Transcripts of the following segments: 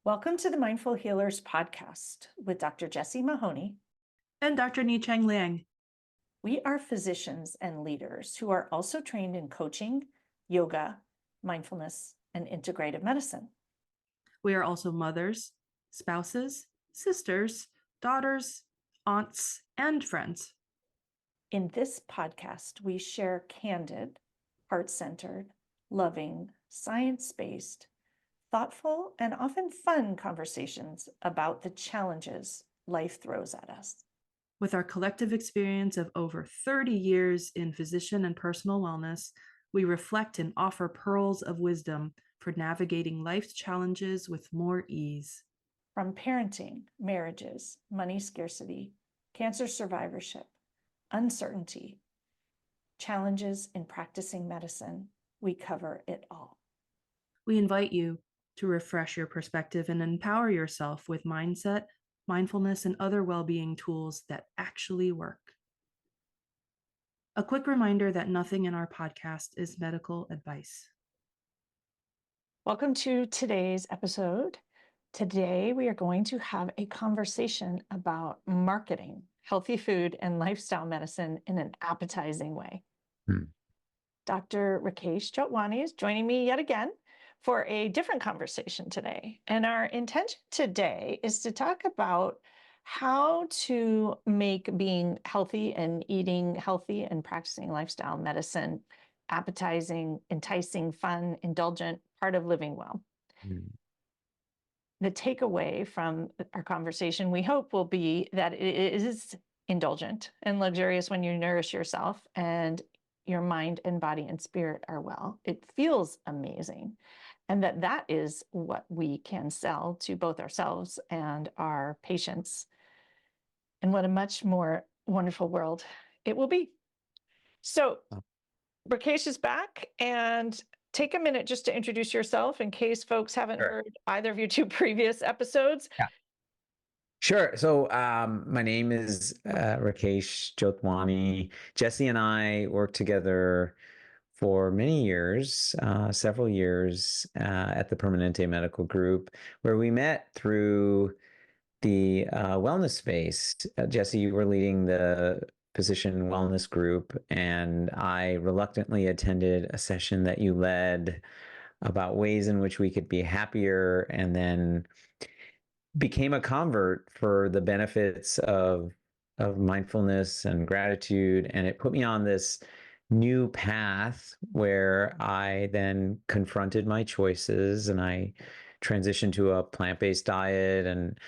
Welcome to the Mindful Healers podcast with Dr. Jessie Mahoney and Dr. Nicheng Liang. We are physicians and leaders who are also trained in coaching, yoga, mindfulness, and integrative medicine. We are also mothers, spouses, sisters, daughters, aunts, and friends. In this podcast, we share candid, heart-centered, loving, science-based, thoughtful, and often fun conversations about the challenges life throws at us. With our collective experience of over 30 years in physician and personal wellness, we reflect and offer pearls of wisdom for navigating life's challenges with more ease. From parenting, marriages, money scarcity, cancer survivorship, uncertainty, challenges in practicing medicine, we cover it all. We invite you to refresh your perspective and empower yourself with mindset, mindfulness, and other well-being tools that actually work. A quick reminder that nothing in our podcast is medical advice. Welcome to today's episode. Today, we are going to have a conversation about marketing healthy food and lifestyle medicine in an appetizing way. Dr. Rakesh Jotwani is joining me yet again for a different conversation today. And our intention today is to talk about how to make being healthy and eating healthy and practicing lifestyle medicine appetizing, enticing, fun, indulgent, part of living well. The takeaway from our conversation, we hope, will be that it is indulgent and luxurious when you nourish yourself and your mind and body and spirit are well. It feels amazing. And that is what we can sell to both ourselves and our patients. And what a much more wonderful world it will be. So Rakesh is back, and take a minute just to introduce yourself in case folks haven't heard either of your two previous episodes. Yeah. Sure. So my name is Rakesh Jotwani. Jessie and I worked together for many years, several years at the Permanente Medical Group, where we met through the wellness space. Jessie, you were leading the physician wellness group, and I reluctantly attended a session that you led about ways in which we could be happier, and then became a convert for the benefits of mindfulness and gratitude. And it put me on this new path where I then confronted my choices, and I transitioned to a plant-based diet and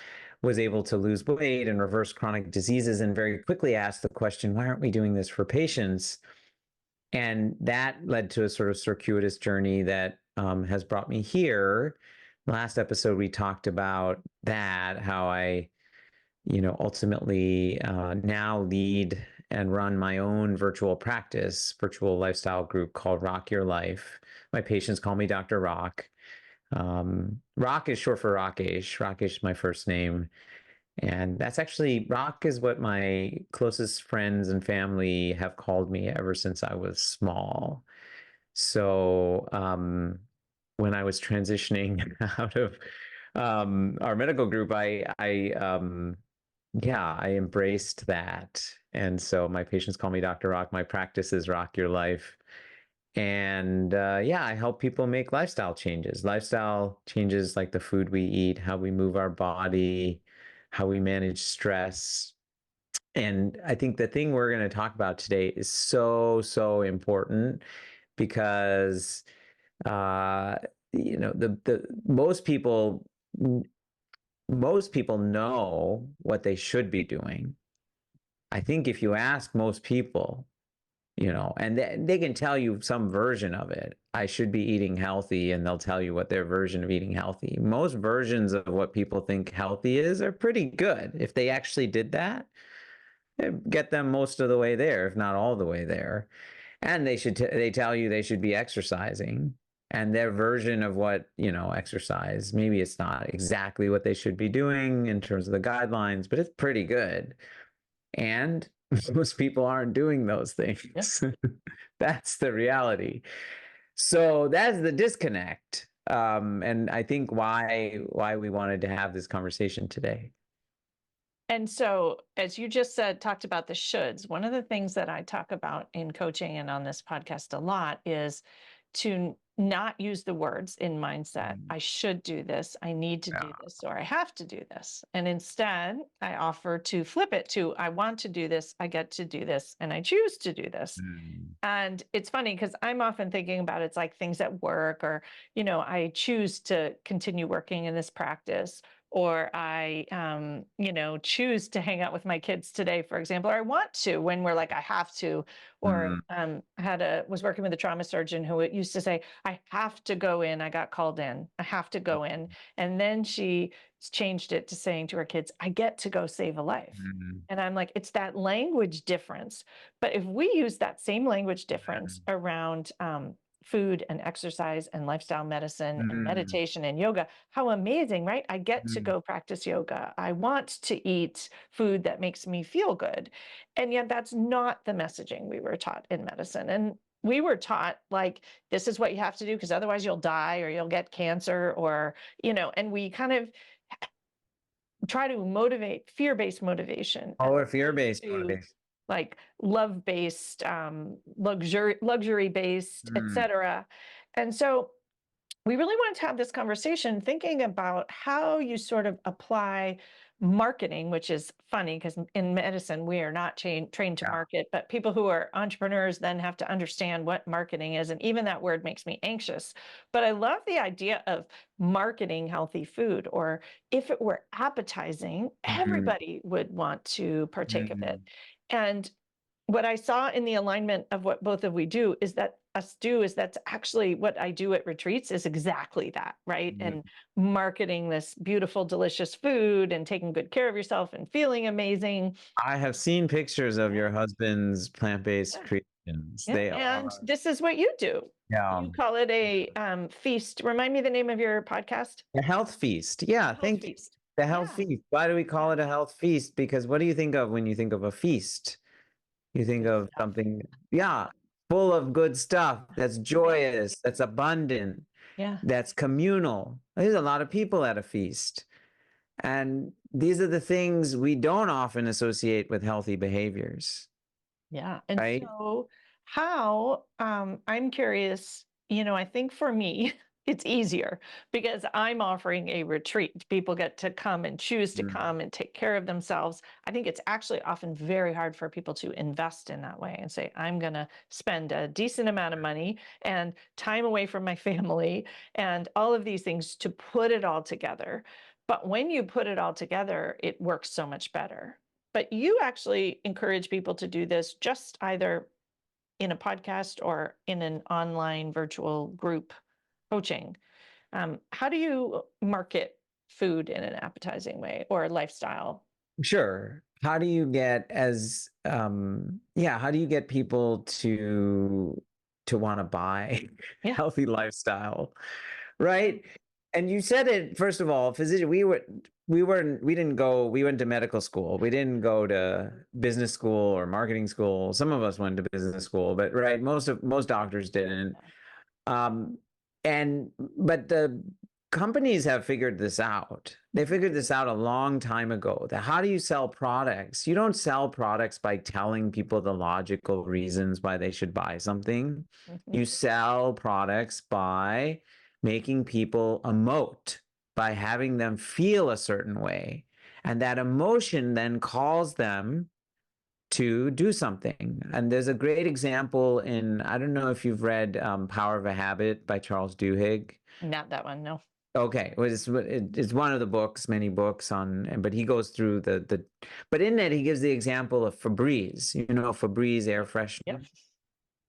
was able to lose weight and reverse chronic diseases, and very quickly asked the question, why aren't we doing this for patients? And that led to a sort of circuitous journey that has brought me here. Last episode, we talked about that, how I, ultimately now lead and run my own virtual lifestyle group called Rock Your Life. My patients call me Dr. Rock. Rock is short for Rakesh. Rakesh is my first name. And that's actually, Rock is what my closest friends and family have called me ever since I was small. So when I was transitioning out of our medical group, I embraced that. And so my patients call me Dr. Rock. My practice is Rock Your Life. And I help people make lifestyle changes like the food we eat, how we move our body, how we manage stress. And I think the thing we're going to talk about today is so, so important because, most people know what they should be doing. I think if you ask most people, and they can tell you some version of it. I should be eating healthy, and they'll tell you what their version of eating healthy. Most versions of what people think healthy is are pretty good. If they actually did that, it'd get them most of the way there, if not all the way there. And they tell you they should be exercising, and their version of what, exercise, maybe it's not exactly what they should be doing in terms of the guidelines, but it's pretty good. And most people aren't doing those things. That's the reality. So that's the disconnect. And I think why we wanted to have this conversation today. And so, as you just said, talked about the shoulds, one of the things that I talk about in coaching and on this podcast a lot is to not use the words in mindset, I should do this, I need to do this, or I have to do this. And instead, I offer to flip it to, I want to do this, I get to do this, and I choose to do this. And it's funny because I'm often thinking about it's like things at work, or, I choose to continue working in this practice, or I, choose to hang out with my kids today, for example, or I want to when we're like, I have to, or was working with a trauma surgeon who used to say, I have to go in. I got called in. I have to go in. And then she changed it to saying to her kids, I get to go save a life. And I'm like, it's that language difference. But if we use that same language difference around food and exercise and lifestyle medicine and meditation and yoga, how amazing, right? I get to go practice yoga. I want to eat food that makes me feel good. And yet that's not the messaging we were taught in medicine. And we were taught like, this is what you have to do because otherwise you'll die or you'll get cancer, or, and we kind of try to motivate fear-based motivation. Or fear-based motivation. Like love-based, luxury-based, etc. And so we really wanted to have this conversation thinking about how you sort of apply marketing, which is funny because in medicine, we are not trained to market, but people who are entrepreneurs then have to understand what marketing is. And even that word makes me anxious. But I love the idea of marketing healthy food, or if it were appetizing, everybody would want to partake of it. And what I saw in the alignment of what both of we do is that's actually what I do at retreats is exactly that, right? And marketing this beautiful, delicious food and taking good care of yourself and feeling amazing. I have seen pictures of your husband's plant-based creations. And this is what you do. You call it a feast. Remind me the name of your podcast. A health feast. Yeah, thank you. The health feast. Why do we call it a health feast? Because what do you think of when you think of a feast? You think of something, full of good stuff, that's joyous, that's abundant, that's communal. There's a lot of people at a feast. And these are the things we don't often associate with healthy behaviors. Yeah. And so how, I'm curious, I think for me, it's easier because I'm offering a retreat. People get to come and choose to come and take care of themselves. I think it's actually often very hard for people to invest in that way and say, I'm going to spend a decent amount of money and time away from my family and all of these things to put it all together. But when you put it all together, it works so much better. But you actually encourage people to do this just either in a podcast or in an online virtual group coaching. How do you market food in an appetizing way or lifestyle? Sure. How do you get how do you get people to want to buy healthy lifestyle? Right. And you said it, first of all, physician, we went to medical school. We didn't go to business school or marketing school. Some of us went to business school, but most doctors didn't. But the companies have figured this out. They figured this out a long time ago, that how do you sell products? You don't sell products by telling people the logical reasons why they should buy something. You sell products by making people emote, by having them feel a certain way. And that emotion then calls them to do something. And there's a great example I don't know if you've read Power of a Habit by Charles Duhigg. Not that one, no. Okay, well, it's one of the books, many books but he goes through but in it, he gives the example of Febreze, Febreze air freshener. Yep.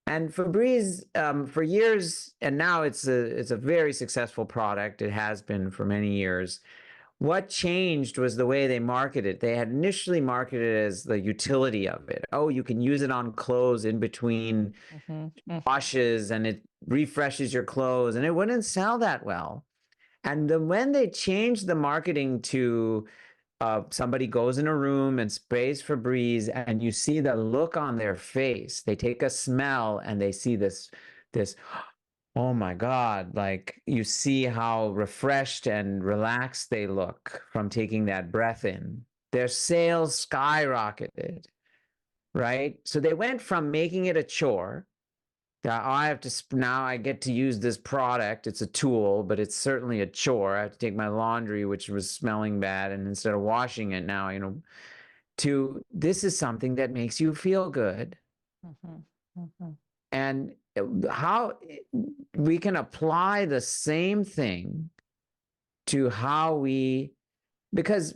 And Febreze, for years, and now it's a very successful product. It has been for many years. What changed was the way they marketed it. They had initially marketed it as the utility of it. Oh, you can use it on clothes in between washes, and it refreshes your clothes, and it wouldn't sell that well. And then when they changed the marketing to somebody goes in a room and sprays Febreze, and you see the look on their face, they take a smell and they see this, oh my God, like you see how refreshed and relaxed they look from taking that breath in. Their sales skyrocketed, right? So they went from making it a chore that I have to, now I get to use this product. It's a tool, but it's certainly a chore. I have to take my laundry, which was smelling bad, and instead of washing it now, to this is something that makes you feel good. And how we can apply the same thing to how we, because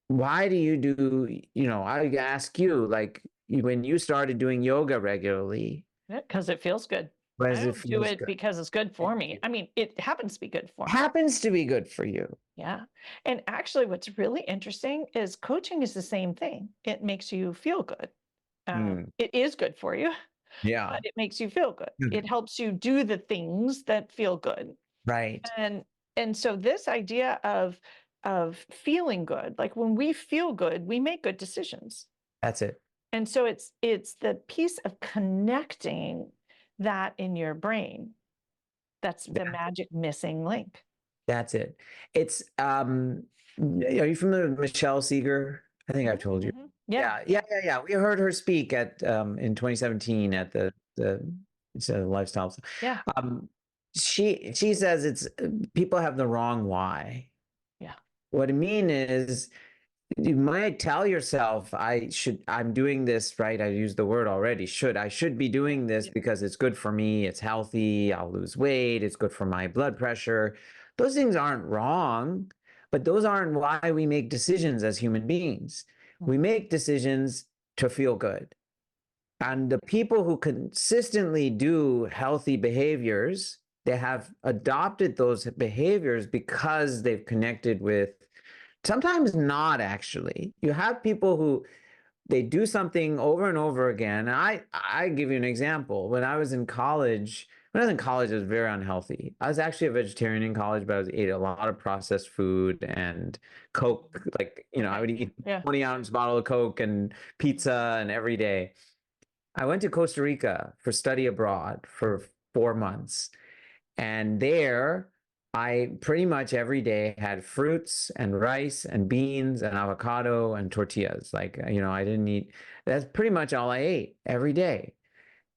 why do you do, I ask you, like when you started doing yoga regularly, Because it feels good. why I does it don't do feel it good? because it's good for me. I mean, it happens to be good for me. Happens to be good for you. Yeah. And actually, what's really interesting is coaching is the same thing. It makes you feel good. It is good for you, Yeah. but it makes you feel good. Good. It helps you do the things that feel good. Right. And so this idea of feeling good, like when we feel good, we make good decisions. That's it. And so it's the piece of connecting that in your brain. That's the magic missing link. That's it. It's are you familiar with Michelle Seeger? I think I've told you. Yeah. Yeah. We heard her speak at in 2017 at the it's a lifestyle. Yeah. She says it's people have the wrong why. Yeah. What I mean is you might tell yourself I'm doing this, right? I used the word already, I should be doing this because it's good for me, it's healthy, I'll lose weight, it's good for my blood pressure. Those things aren't wrong, but those aren't why we make decisions as human beings. We make decisions to feel good. And the people who consistently do healthy behaviors, they have adopted those behaviors because they've connected with, sometimes not actually. You have people who they do something over and over again. And I give you an example. When I was in college, I was very unhealthy. I was actually a vegetarian in college, but I ate a lot of processed food and Coke. Like, I would eat 20-ounce bottle of Coke and pizza and every day. I went to Costa Rica for study abroad for 4 months. And there, I pretty much every day had fruits and rice and beans and avocado and tortillas. Like, I didn't eat, that's pretty much all I ate every day.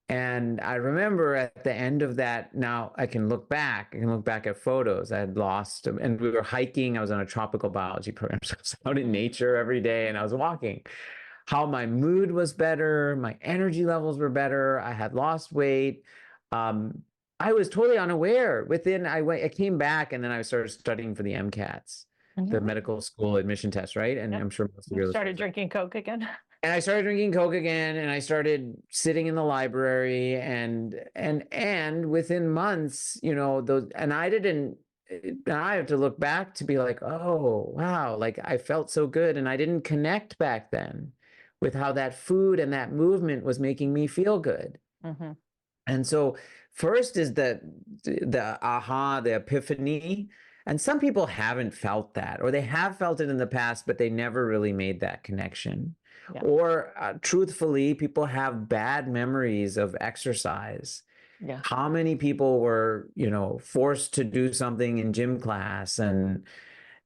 And I remember at the end of that, now I can look back at photos I had lost, and we were hiking. I was on a tropical biology program, so I was out in nature every day and I was walking. How my mood was better, my energy levels were better, I had lost weight. I was totally unaware. I came back and then I started studying for the MCATs, the medical school admission test, right? And I'm sure most of you started drinking Coke again. And I started drinking Coke again, and I started sitting in the library, and within months, and I have to look back to be like, oh wow, like I felt so good, and I didn't connect back then with how that food and that movement was making me feel good. And so first is the aha, the epiphany. And some people haven't felt that, or they have felt it in the past, but they never really made that connection. Yeah. Or truthfully, people have bad memories of exercise. Yeah. How many people were, forced to do something in gym class and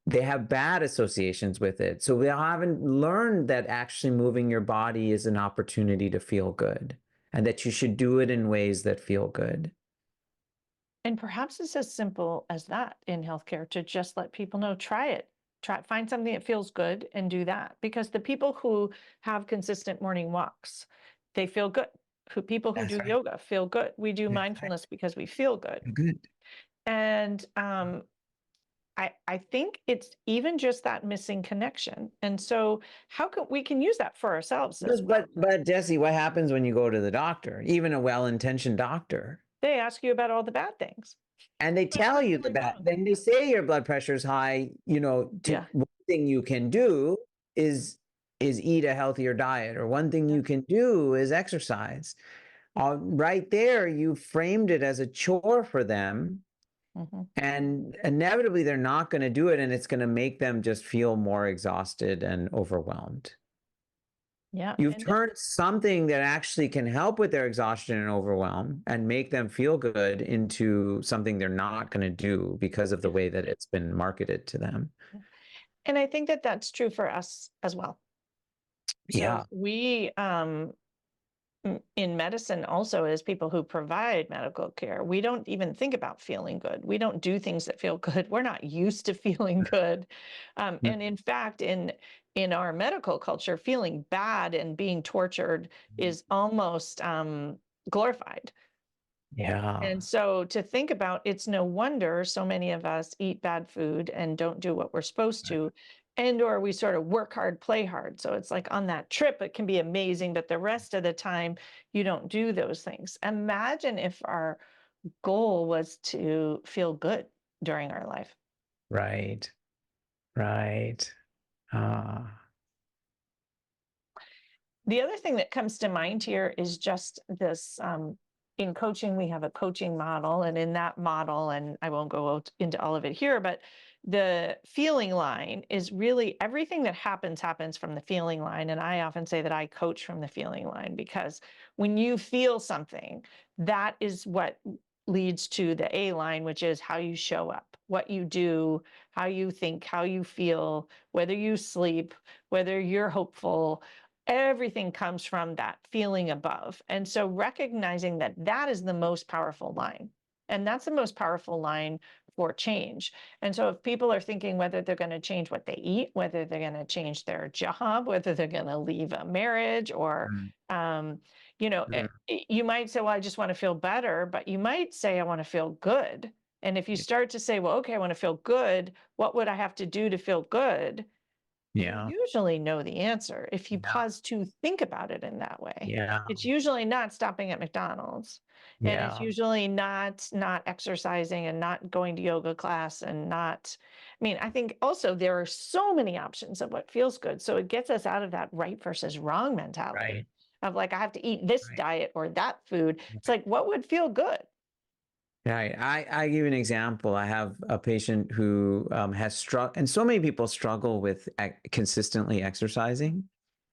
they have bad associations with it. So they haven't learned that actually moving your body is an opportunity to feel good, and that you should do it in ways that feel good. And perhaps it's as simple as that in healthcare, to just let people know, try it. Find something that feels good and do that. Because the people who have consistent morning walks, they feel good. People who do yoga feel good. We do mindfulness because we feel good. Good. And I think it's even just that missing connection. And so how can we use that for ourselves as well. But Jessie, what happens when you go to the doctor, even a well-intentioned doctor? They ask you about all the bad things. And they tell you then they say your blood pressure is high, one thing you can do is eat a healthier diet, or one thing you can do is exercise. Right there, you framed it as a chore for them. And inevitably they're not going to do it, and it's going to make them just feel more exhausted and overwhelmed. Yeah. You've And turned something that actually can help with their exhaustion and overwhelm and make them feel good into something they're not going to do because of the way that it's been marketed to them. and I think that that's true for us as well. Yeah. So we, in medicine also, as people who provide medical care, we don't even think about feeling good. We don't do things that feel good. We're not used to feeling good. And in fact, in our medical culture, feeling bad and being tortured is almost glorified. Yeah. And so to think about, it's no wonder so many of us eat bad food and don't do what we're supposed to, and or we sort of work hard, play hard. So it's like on that trip, it can be amazing, but the rest of the time you don't do those things. Imagine if our goal was to feel good during our life. Right. Right. The other thing that comes to mind here is just this, in coaching, we have a coaching model, and in that model, and I won't go into all of it here, but the feeling line is really everything that happens from the feeling line. And I often say that I coach from the feeling line, because when you feel something, that is what leads to the A line, which is how you show up, what you do, how you think, how you feel, whether you sleep, whether you're hopeful. Everything comes from that feeling above. And so recognizing that that is the most powerful line, and that's the most powerful line for change. And so if people are thinking whether they're going to change what they eat, whether they're going to change their job, whether they're going to leave a marriage, or, you might say, well, I just want to feel better, but you might say, I want to feel good. And if you start to say, well, okay, I want to feel good, what would I have to do to feel good? Yeah. You usually know the answer if you pause to think about it in that way. Yeah. It's usually not stopping at McDonald's, and it's usually not exercising and not going to yoga class and not, I mean, I think also there are so many options of what feels good. So it gets us out of that right versus wrong mentality Right. of like, I have to eat this Right. diet or that food. It's like, what would feel good? Right. I give you an example. I have a patient who has struggled, and so many people struggle with consistently exercising.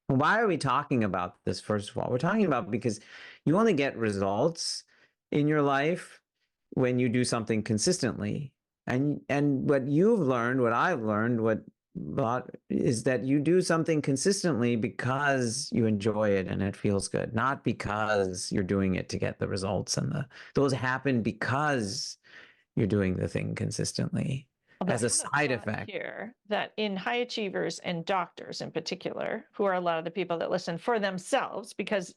Why are we talking about this? First of all, we're talking about because you only get results in your life when you do something consistently. And what you've learned, what I've learned, is that you do something consistently because you enjoy it and it feels good, not because you're doing it to get the results, and those happen because you're doing the thing consistently as a side effect. Here that in high achievers and doctors in particular, who are a lot of the people that listen for themselves, because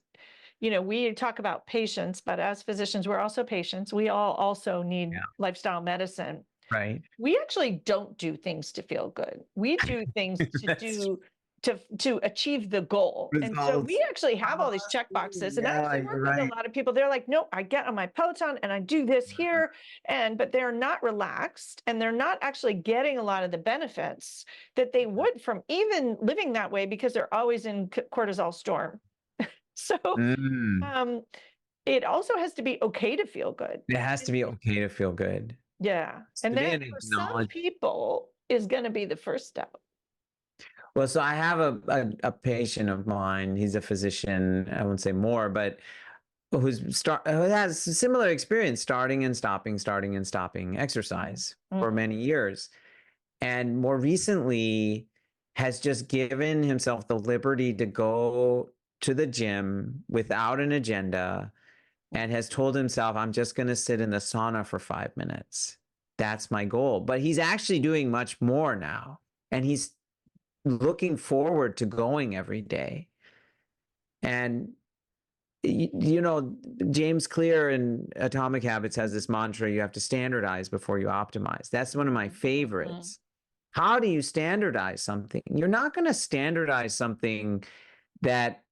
we talk about patients, but as physicians, we're also patients. We all also need lifestyle medicine. Right. We actually don't do things to feel good. We do things to achieve the goal. Results. And so we actually have all these check boxes, and I actually work with a lot of people. They're like, no, I get on my Peloton and I do this here, but they're not relaxed, and they're not actually getting a lot of the benefits that they would from even living that way, because they're always in cortisol storm. So it also has to be okay to feel good. It has to be okay to feel good. Yeah. And that for some people is going to be the first step. Well, so I have a patient of mine. He's a physician. I won't say more, but who has a similar experience, starting and stopping exercise for many years, and more recently has just given himself the liberty to go to the gym without an agenda, and has told himself, I'm just going to sit in the sauna for 5 minutes. That's my goal. But he's actually doing much more now, and he's looking forward to going every day. And James Clear in Atomic Habits has this mantra: you have to standardize before you optimize. That's one of my favorites. How do you standardize something? You're not going to standardize something that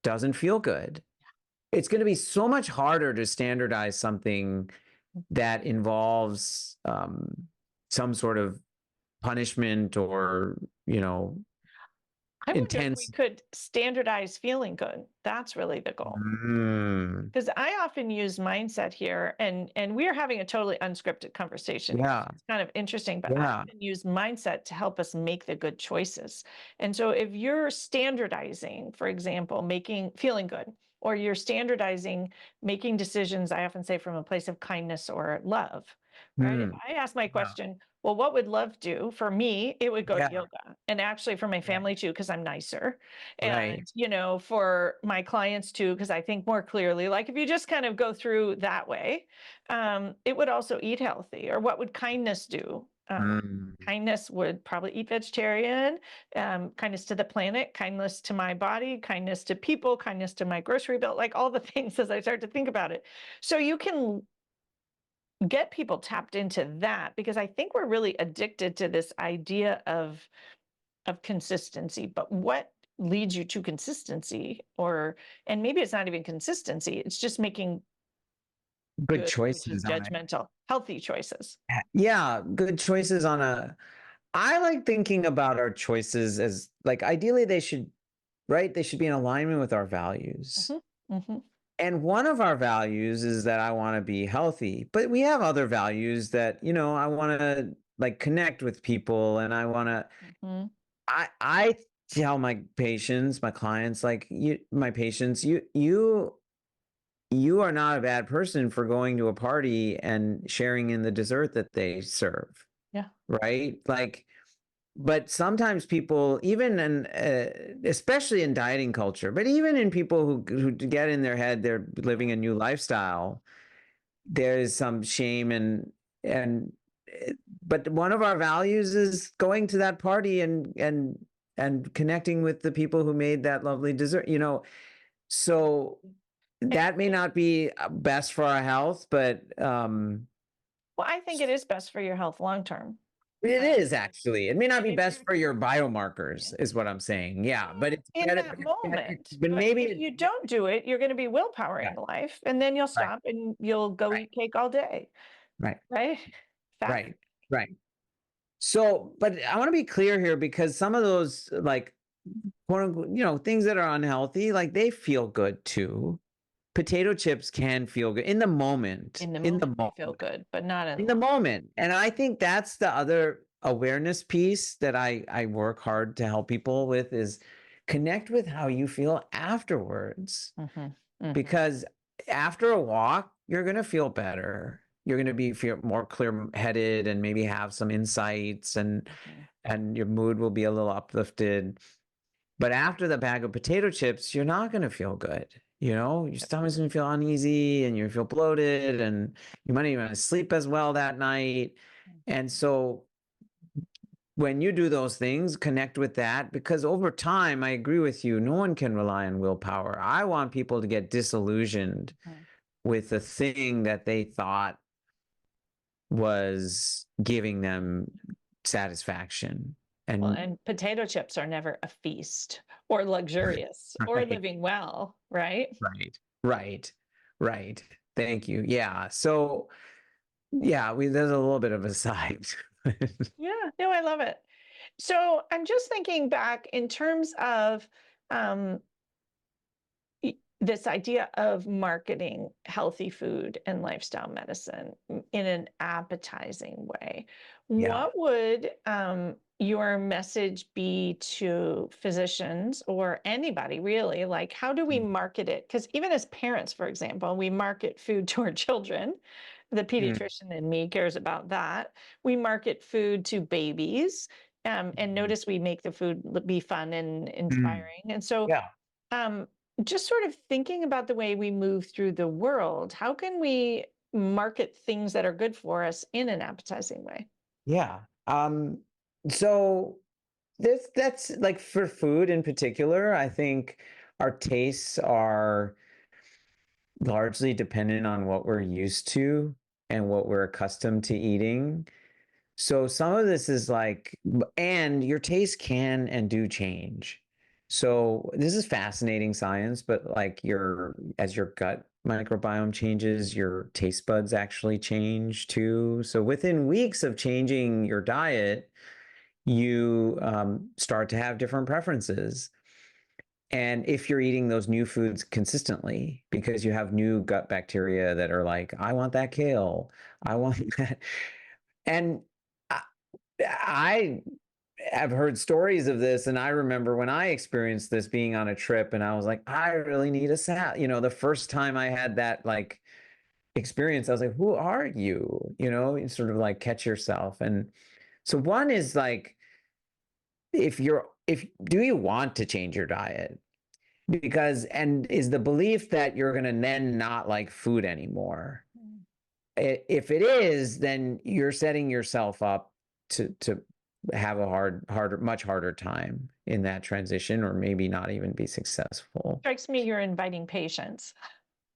doesn't feel good. It's going to be so much harder to standardize something that involves some sort of punishment or, I I wonder if we intense. could standardize feeling good. That's really the goal. Mm, Because I often use mindset here, and we're having a totally unscripted conversation. yeah, It's kind of interesting, but I yeah. often use mindset to help us make the good choices. And so if you're standardizing, for example, feeling good, or you're standardizing making decisions, I often say from a place of kindness or love, right? If Mm, I ask my yeah, question, well, what would love do for me? It would go to yeah, yoga, and actually for my yeah, family too, because I'm nicer, right. and for my clients too, because I think more clearly. Like if you just kind of go through that way, it would also eat healthy. Or what would kindness do? Mm, Kindness would probably eat vegetarian, kindness to the planet, kindness to my body, kindness to people, kindness to my grocery bill, like all the things as I start to think about it. So you can get people tapped into that, because I think we're really addicted to this idea of consistency. But what leads you to consistency? And maybe it's not even consistency, it's just making good good, which is choices on it. judgmental, healthy choices. Yeah, good choices on I like thinking about our choices as like ideally they should, right? They should be in alignment with our values. Mm-hmm, mm-hmm, And one of our values is that I want to be healthy, but we have other values that, I want to like connect with people and I want to, mm-hmm. I tell my patients, my clients, like my patients, you are not a bad person for going to a party and sharing in the dessert that they serve. Yeah. Right? Like, but sometimes people, even in, especially in dieting culture, but even in people who get in their head, they're living a new lifestyle, there's some shame eh, but one of our values is going to that party and connecting with the people who made that lovely dessert, so that may not be best for our health, but Well, I think it is best for your health long term. it is actually. It may not be if best you're for your biomarkers, is what I'm saying. Yeah, but it's in better. that moment, But but maybe if you don't do it, you're going to be yeah, willpowering life, and then you'll right, stop and you'll go right, eat cake all day, right, right? Fat. right, right. So, but I want to be clear here because some of those like quote unquote, things that are unhealthy, like they feel good too. Potato chips can feel good in the moment. In the In the moment, they feel moment. good, but not In in the long. moment. And I think that's the other awareness piece that I work hard to help people with is connect with how you feel afterwards. Mm-hmm, mm-hmm. Because after a walk, you're going to feel better. You're going to feel more clear-headed and maybe have some insights and your mood will be a little uplifted. But after the bag of potato chips, you're not going to feel good. Your stomach's going to feel uneasy and you feel bloated and you might not even sleep as well that night. And so when you do those things, connect with that because over time, I agree with you, no one can rely on willpower. I want people to get disillusioned with the thing that they thought was giving them satisfaction. Well, and potato chips are never a feast or luxurious or Right. living well, right? Right. Thank you. Yeah. So, yeah, there's a little bit of a side. Yeah, no, I love it. So I'm just thinking back in terms of this idea of marketing healthy food and lifestyle medicine in an appetizing way. Yeah. What would your message be to physicians or anybody really? Like, how do we market it? Because even as parents, for example, we market food to our children. The pediatrician in me cares about that. We market food to babies. And notice we make the food be fun and inspiring. And so, Yeah. just sort of thinking about the way we move through the world, how can we market things that are good for us in an appetizing way? Yeah. So that's like for food in particular, I think our tastes are largely dependent on what we're used to and what we're accustomed to eating. So some of this is like, and your taste can and do change. So this is fascinating science, but like as your gut microbiome changes, your taste buds actually change too. So within weeks of changing your diet, you start to have different preferences. And if you're eating those new foods consistently, because you have new gut bacteria that are like, I want that kale, I want that. And I have heard stories of this. And I remember when I experienced this being on a trip and I was like, I really need a salad. You know, the first time I had that like experience, I was like, who are you? You know, you sort of like catch yourself. And so one is like, if do you want to change your diet? Because, and is the belief that you're going to then not like food anymore? If it is, then you're setting yourself up to have a much harder time in that transition, or maybe not even be successful. Strikes me you're inviting patience,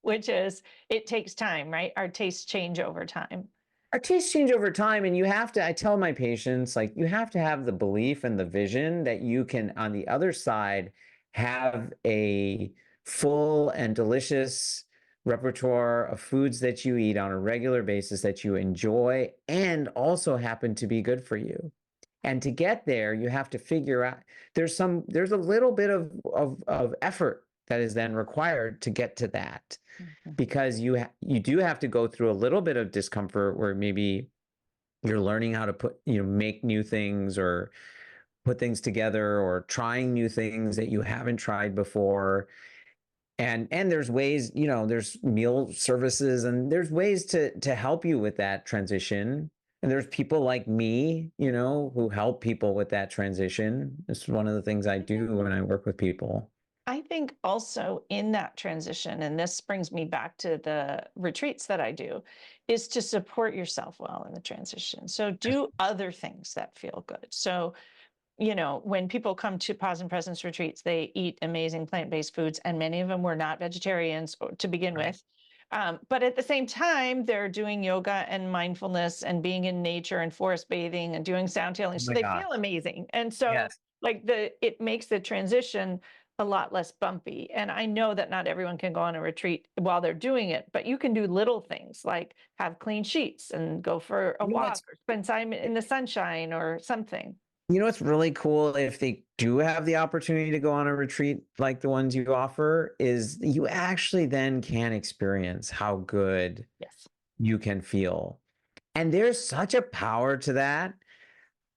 which is, it takes time, right? Our tastes change over time. Our tastes change over time, and you have to, I tell my patients, like, you have to have the belief and the vision that you can, on the other side, have a full and delicious repertoire of foods that you eat on a regular basis that you enjoy and also happen to be good for you. And to get there, you have to figure out, there's a little bit of effort that is then required to get to that. Because you do have to go through a little bit of discomfort where maybe you're learning how to make new things or put things together, or trying new things that you haven't tried before. And there's ways, there's meal services and there's ways to help you with that transition. And there's people like me, who help people with that transition. This is one of the things I do when I work with people. I think also in that transition, and this brings me back to the retreats that I do, is to support yourself well in the transition. So do other things that feel good. So, when people come to Pause and Presence retreats, they eat amazing plant-based foods, and many of them were not vegetarians to begin with. But at the same time, they're doing yoga and mindfulness and being in nature and forest bathing and doing sound healing. So they feel amazing. And so it makes the transition a lot less bumpy. And I know that not everyone can go on a retreat while they're doing it, but you can do little things like have clean sheets and go for a walk or spend time in the sunshine or something. What's really cool, if they do have the opportunity to go on a retreat like the ones you offer, is you actually then can experience how good you can feel. And there's such a power to that.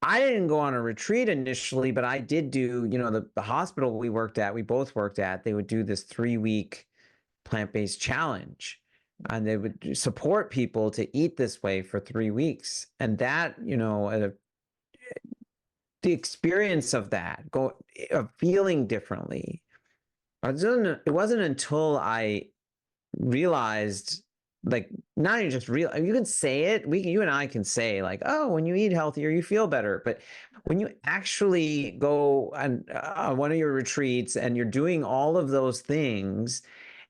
I didn't go on a retreat initially, but I did do, the hospital we both worked at, they would do this 3-week plant-based challenge. And they would support people to eat this way for 3 weeks. And that, the experience of that, of feeling differently. It wasn't until I realized, like, not even just real, you can say it, you and I can say like, oh, when you eat healthier, you feel better. But when you actually go on one of your retreats and you're doing all of those things,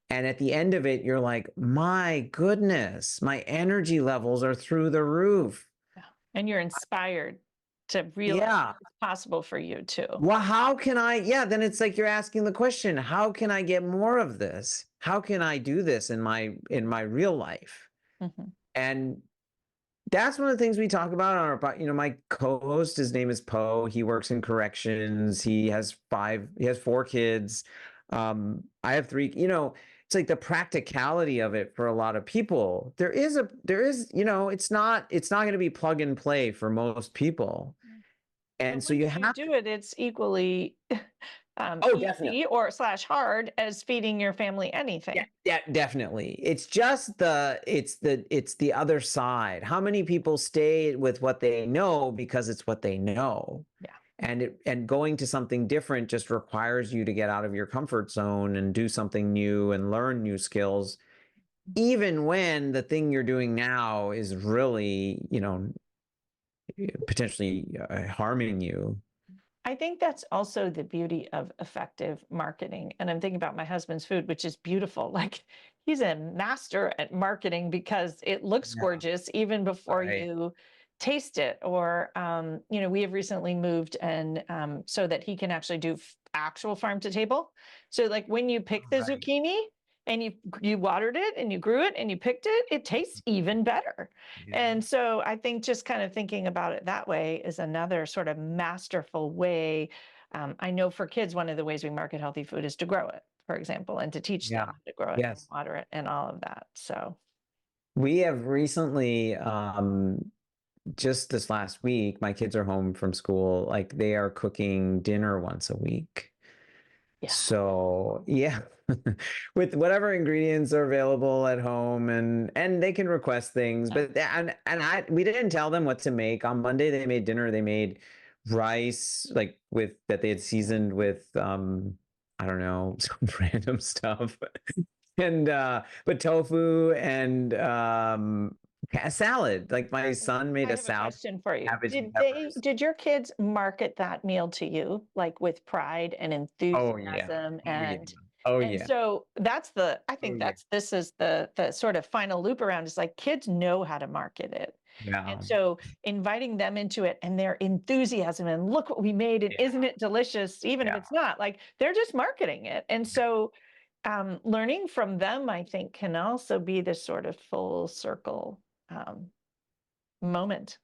and at the end of it, you're like, my goodness, my energy levels are through the roof. And you're inspired to realize it's possible for you too. Well, how can then it's like you're asking the question, how can I get more of this? How can I do this in my real life? And that's one of the things we talk about on our, my co-host, his name is Poe. He works in corrections. He has 4 kids. I have 3, it's like the practicality of it for a lot of people. There is, it's not going to be plug and play for most people. And so you have to do it. It's equally easy or / hard as feeding your family anything. Yeah, definitely. It's just it's the other side. How many people stay with what they know because it's what they know? Yeah. And going to something different just requires you to get out of your comfort zone and do something new and learn new skills, even when the thing you're doing now is really, potentially harming you. I think that's also the beauty of effective marketing. And I'm thinking about my husband's food, which is beautiful. Like, he's a master at marketing because it looks gorgeous even before you taste it. Or, we have recently moved, and so that he can actually do actual farm to table. So like when you pick the zucchini, and you watered it and you grew it and you picked it, it tastes even better. Yeah. And so I think just kind of thinking about it that way is another sort of masterful way. I know for kids, one of the ways we market healthy food is to grow it, for example, and to teach them Yeah. how to grow it and Yes. water it and all of that. So We have recently, just this last week, my kids are home from school. Like they are cooking dinner once a week. yeah, So yeah, with whatever ingredients are available at home, and they can request things. But we didn't tell them what to make. On Monday they made dinner. They made rice like with that they had seasoned with I don't know, some random stuff. And but tofu and a salad. Like my son made I a have a salad, question for you. cabbage and peppers. Did your kids market that meal to you, like with pride and Oh yeah. enthusiasm Oh yeah. and Oh and yeah. so I Oh think yeah. this is the sort of final loop around is like kids know how to market it. Yeah. And so inviting them into it and their enthusiasm and look what we made and Yeah. isn't it delicious, even if Yeah. it's not, like they're just marketing it. And so learning from them, I think, can also be this sort of full circle moment.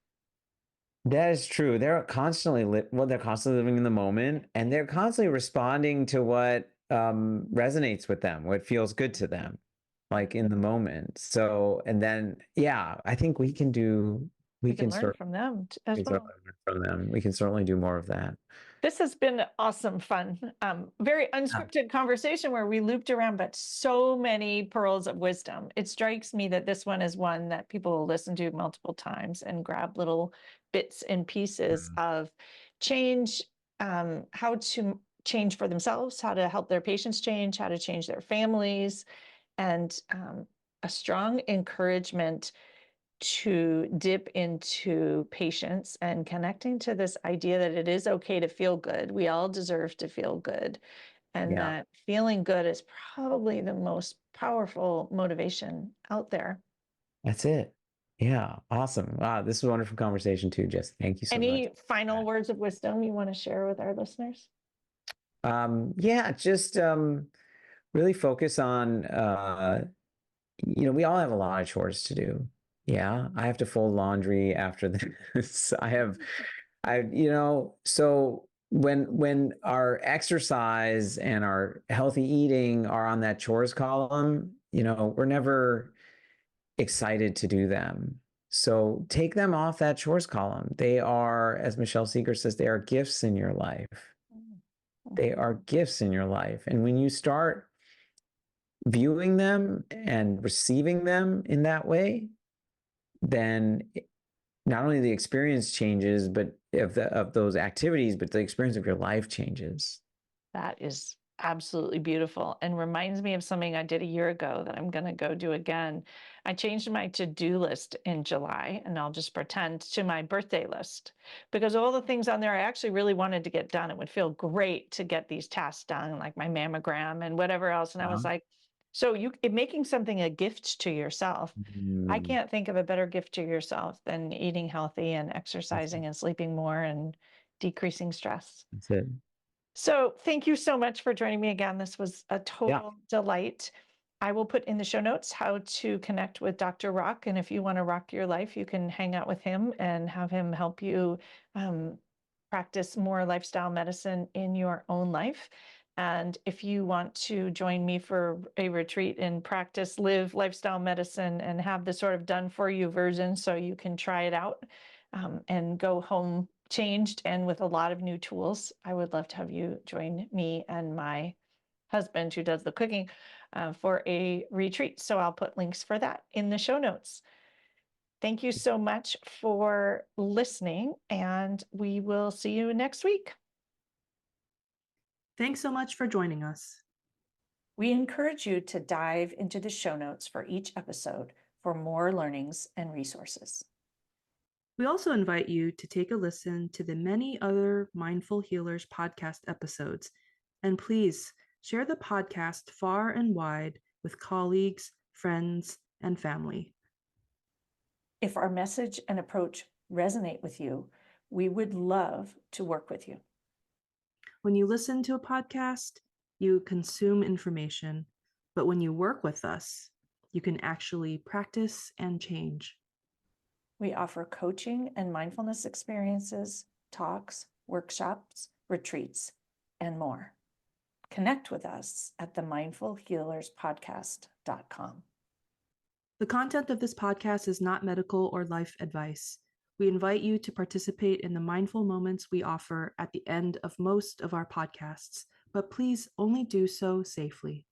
That is true. They're constantly they're constantly living in the moment, and they're constantly responding to what resonates with them, what feels good to them, like in the moment. So, and then yeah, I think we can Learn from them as we can well. certainly learn from them. We can certainly do more of that. This has been awesome fun. Very Yeah. unscripted conversation where we looped around, but so many pearls of wisdom. It strikes me that this one is one that people will listen to multiple times and grab little bits and pieces of change, how to change for themselves, how to help their patients change, how to change their families, and a strong encouragement to dip into patience and connecting to this idea that it is okay to feel good. We all deserve to feel good. And Yeah. that feeling good is probably the most powerful motivation out there. That's it. Yeah. Awesome. Wow. This was a wonderful conversation too, Jess. Thank you so much. Any final words of wisdom you want to share with our listeners? Yeah, just really focus on we all have a lot of chores to do. Yeah, I have to fold laundry after this. So when our exercise and our healthy eating are on that chores column, we're never excited to do them. So take them off that chores column. They are, as Michelle Seeger says, they are gifts in your life. They are gifts in your life. And when you start viewing them and receiving them in that way, then not only the experience changes, but of those activities, but the experience of your life changes. That is absolutely beautiful and reminds me of something I did a year ago that I'm going to go do again. I changed my to-do list in July, and I'll just pretend, to my birthday list, because all the things on there I actually really wanted to get done. It would feel great to get these tasks done, like my mammogram and whatever else. And I was like, so making something a gift to yourself. I can't think of a better gift to yourself than eating healthy and exercising and sleeping more and decreasing stress. That's it. So thank you so much for joining me again. This was a total delight. I will put in the show notes how to connect with Dr. Rak. And if you want to rock your life, you can hang out with him and have him help you practice more lifestyle medicine in your own life. And if you want to join me for a retreat and practice, live lifestyle medicine and have the sort of done for you version so you can try it out and go home changed and with a lot of new tools, I would love to have you join me and my husband, who does the cooking, for a retreat. So I'll put links for that in the show notes. Thank you so much for listening, and we will see you next week. Thanks so much for joining us. We encourage you to dive into the show notes for each episode for more learnings and resources. We also invite you to take a listen to the many other Mindful Healers podcast episodes, and please share the podcast far and wide with colleagues, friends, and family. If our message and approach resonate with you, we would love to work with you. When you listen to a podcast, you consume information. But when you work with us, you can actually practice and change. We offer coaching and mindfulness experiences, talks, workshops, retreats, and more. Connect with us at themindfulhealerspodcast.com. The content of this podcast is not medical or life advice. We invite you to participate in the mindful moments we offer at the end of most of our podcasts, but please only do so safely.